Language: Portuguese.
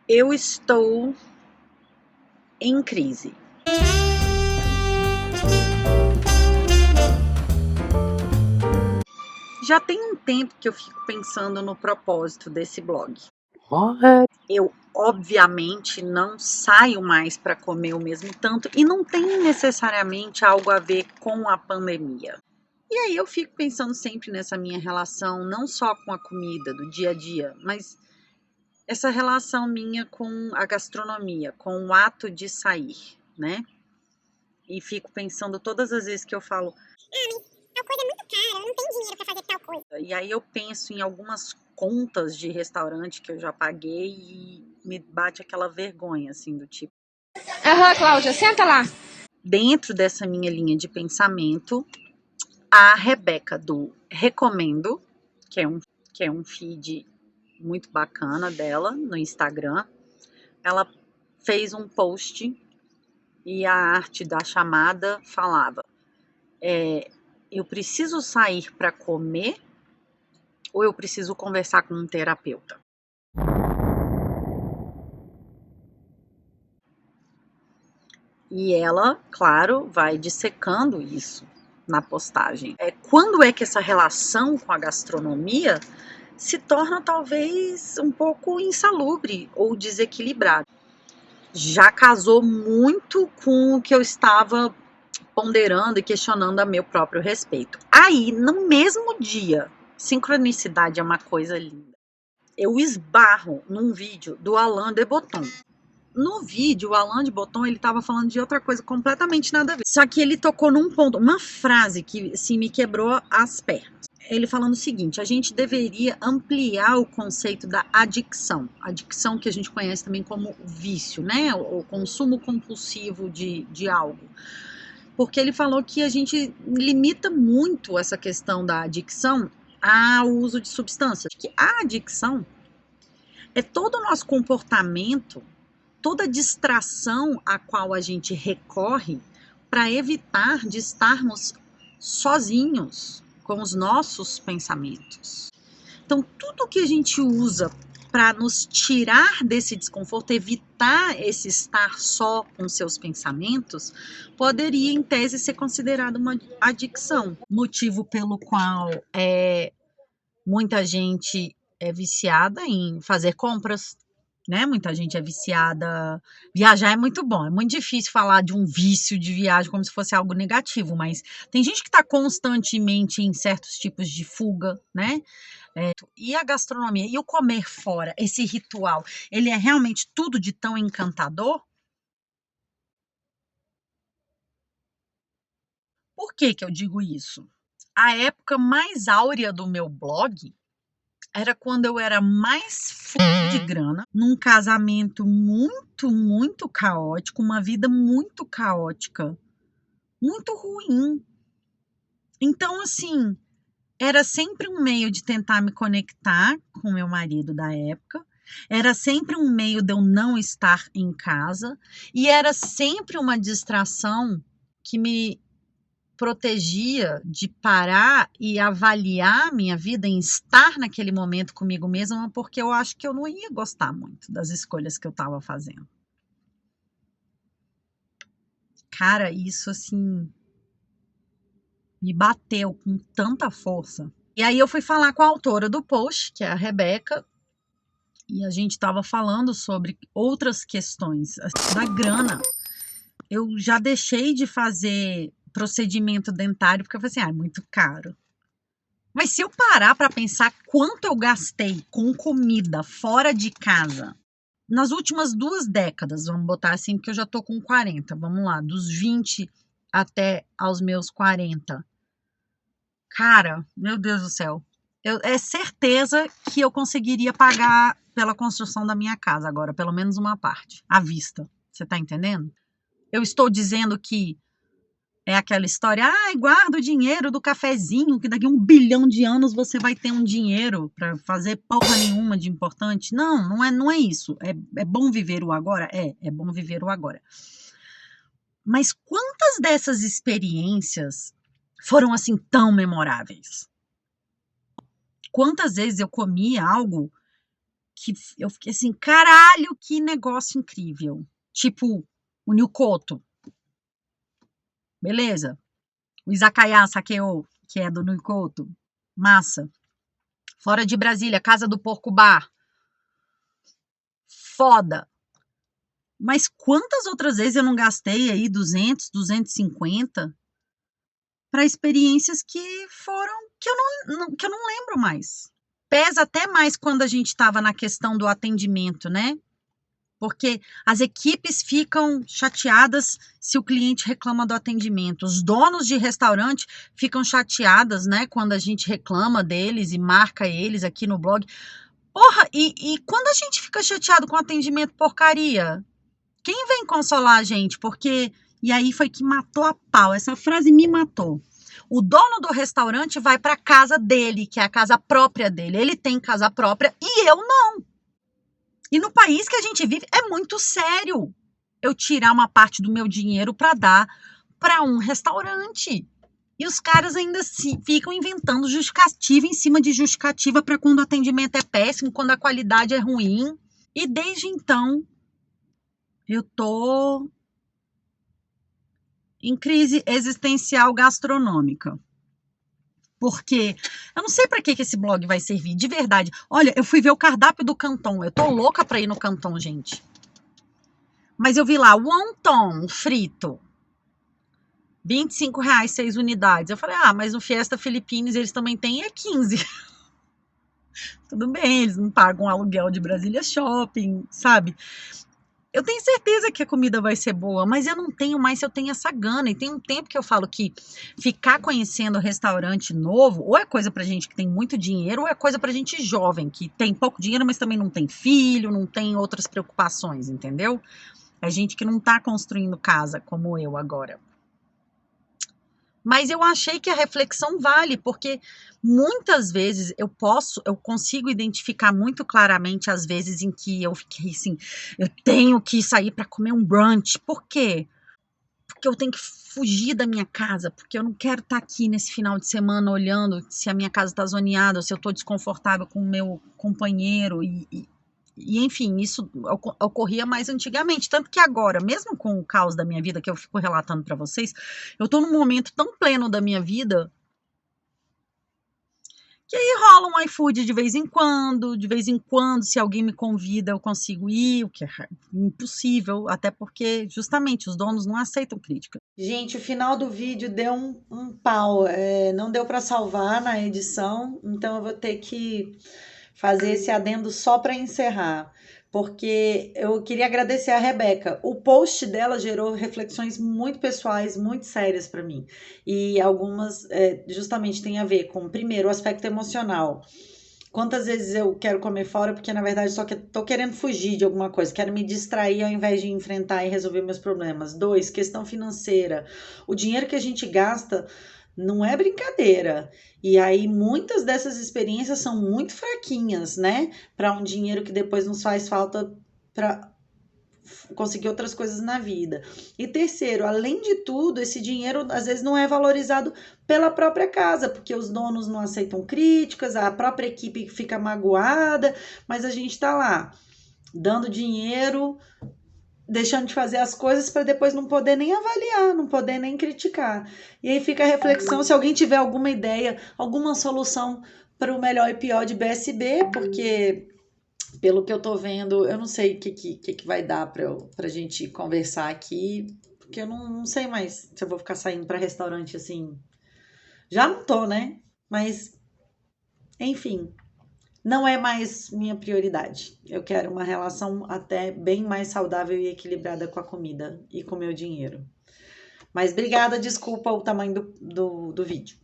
Eu estou em crise. Já tem um tempo que eu fico pensando no propósito desse blog. Eu, obviamente, não saio mais para comer o mesmo tanto e não tem necessariamente algo a ver com a pandemia. E aí eu fico pensando sempre nessa minha relação, não só com a comida do dia a dia, mas essa relação minha com a gastronomia, com o ato de sair, né? E fico pensando todas as vezes que eu falo, mas tal coisa é muito cara, eu não tenho dinheiro pra fazer tal coisa. e aí eu penso em algumas contas de restaurante que eu já paguei e me bate aquela vergonha, assim, do tipo. Aham, Cláudia, senta lá. Dentro dessa minha linha de pensamento, a Rebeca do Recomendo, que é um feed muito bacana dela no Instagram, ela fez um post e a arte da chamada falava: eu preciso sair para comer ou eu preciso conversar com um terapeuta? E ela, claro, vai dissecando isso na postagem. Quando é que essa relação com a gastronomia se torna talvez um pouco insalubre ou desequilibrada? Já casou muito com o que eu estava ponderando e questionando a meu próprio respeito. Aí, no mesmo dia, sincronicidade é uma coisa linda. Eu esbarro num vídeo do Alain de Botton. No vídeo, o Alain de Botton, ele estava falando de outra coisa completamente nada a ver. Só que ele tocou num ponto, uma frase que assim, me quebrou as pernas. Ele falando o seguinte: a gente deveria ampliar o conceito da adicção. Adicção que a gente conhece também como vício, né? O consumo compulsivo de algo. Porque ele falou que a gente limita muito essa questão da adicção ao uso de substâncias. Que a adicção é todo o nosso comportamento, toda distração a qual a gente recorre para evitar de estarmos sozinhos com os nossos pensamentos. Então, tudo que a gente usa para nos tirar desse desconforto, evitar esse estar só com seus pensamentos, poderia, em tese, ser considerado uma adicção. Motivo pelo qual muita gente é viciada em fazer compras, né? Muita gente é viciada. Viajar é muito bom. É muito difícil falar de um vício de viagem como se fosse algo negativo, mas tem gente que está constantemente em certos tipos de fuga, né? E a gastronomia e o comer fora, esse ritual, ele é realmente tudo de tão encantador? Por que que eu digo isso? A época mais áurea do meu blog era quando eu era mais de grana, num casamento muito, muito caótico, uma vida muito caótica, muito ruim. Então, assim, era sempre um meio de tentar me conectar com meu marido da época, era sempre um meio de eu não estar em casa, e era sempre uma distração que me protegia de parar e avaliar a minha vida, em estar naquele momento comigo mesma, porque eu acho que eu não ia gostar muito das escolhas que eu estava fazendo. Cara, isso assim me bateu com tanta força. E aí eu fui falar com a autora do post, que é a Rebeca, e a gente estava falando sobre outras questões da grana. Eu já deixei de fazer procedimento dentário porque eu falei assim, é muito caro. Mas se eu parar para pensar quanto eu gastei com comida fora de casa nas últimas 2 décadas, vamos botar assim, porque eu já tô com 40, vamos lá, dos 20 até aos meus 40. Cara, meu Deus do céu. É certeza que eu conseguiria pagar pela construção da minha casa agora, pelo menos uma parte, à vista. Você tá entendendo? Eu estou dizendo que é aquela história, guarda o dinheiro do cafezinho, que daqui a 1 bilhão de anos você vai ter um dinheiro para fazer porra nenhuma de importante. Não, não é isso. É bom viver o agora? É bom viver o agora. Mas quantas dessas experiências foram assim tão memoráveis? Quantas vezes eu comi algo que eu fiquei assim, caralho, que negócio incrível. Tipo, o Nilcoto. Beleza. O Izakaya Sakeo, que é do Nilcoto. Massa. Fora de Brasília, Casa do Porco Bar. Foda. Mas quantas outras vezes eu não gastei aí 200, 250 para experiências que eu não lembro mais. Pesa até mais quando a gente estava na questão do atendimento, né? Porque as equipes ficam chateadas se o cliente reclama do atendimento. Os donos de restaurante ficam chateadas, né? Quando a gente reclama deles e marca eles aqui no blog. Porra, e quando a gente fica chateado com atendimento porcaria? Quem vem consolar a gente? Porque, e aí foi que matou a pau, essa frase me matou. O dono do restaurante vai para a casa dele, que é a casa própria dele. Ele tem casa própria e eu não. E no país que a gente vive é muito sério eu tirar uma parte do meu dinheiro para dar para um restaurante. E os caras ainda ficam inventando justificativa em cima de justificativa para quando o atendimento é péssimo, quando a qualidade é ruim. E desde então eu tô em crise existencial gastronômica. Porque eu não sei para que esse blog vai servir, de verdade. Olha, eu fui ver o cardápio do Canton. Eu tô louca para ir no Canton, gente. Mas eu vi lá, wonton frito. R$25, 6 unidades. Eu falei, mas no Fiesta Philippines eles também têm 15. Tudo bem, eles não pagam aluguel de Brasília Shopping, sabe? Eu tenho certeza que a comida vai ser boa, mas eu não tenho mais se eu tenho essa gana. E tem um tempo que eu falo que ficar conhecendo restaurante novo, ou é coisa pra gente que tem muito dinheiro, ou é coisa pra gente jovem, que tem pouco dinheiro, mas também não tem filho, não tem outras preocupações, entendeu? É gente que não tá construindo casa como eu agora. Mas eu achei que a reflexão vale, porque muitas vezes eu consigo identificar muito claramente as vezes em que eu fiquei assim, eu tenho que sair para comer um brunch. Por quê? Porque eu tenho que fugir da minha casa, porque eu não quero estar aqui nesse final de semana olhando se a minha casa está zoneada, ou se eu estou desconfortável com o meu companheiro e enfim, isso ocorria mais antigamente, tanto que agora, mesmo com o caos da minha vida que eu fico relatando para vocês, eu tô num momento tão pleno da minha vida que aí rola um iFood de vez em quando, se alguém me convida eu consigo ir, o que é impossível, até porque justamente os donos não aceitam crítica. Gente, o final do vídeo deu um pau, não deu para salvar na edição, então eu vou ter que fazer esse adendo só para encerrar, porque eu queria agradecer a Rebeca. O post dela gerou reflexões muito pessoais, muito sérias para mim, e algumas justamente têm a ver com, primeiro, o aspecto emocional. Quantas vezes eu quero comer fora porque, na verdade, só que tô querendo fugir de alguma coisa, quero me distrair ao invés de enfrentar e resolver meus problemas. 2, questão financeira. O dinheiro que a gente gasta não é brincadeira. E aí, muitas dessas experiências são muito fraquinhas, né? Para um dinheiro que depois nos faz falta para conseguir outras coisas na vida. E terceiro, além de tudo, esse dinheiro às vezes não é valorizado pela própria casa, porque os donos não aceitam críticas, a própria equipe fica magoada, mas a gente tá lá dando dinheiro, deixando de fazer as coisas para depois não poder nem avaliar, não poder nem criticar. E aí fica a reflexão, se alguém tiver alguma ideia, alguma solução para o melhor e pior de BSB, porque pelo que eu tô vendo, eu não sei o que vai dar pra gente conversar aqui, porque eu não sei mais se eu vou ficar saindo para restaurante assim. Já não tô, né? Mas, enfim, não é mais minha prioridade. Eu quero uma relação até bem mais saudável e equilibrada com a comida e com o meu dinheiro. Mas obrigada, desculpa o tamanho do vídeo.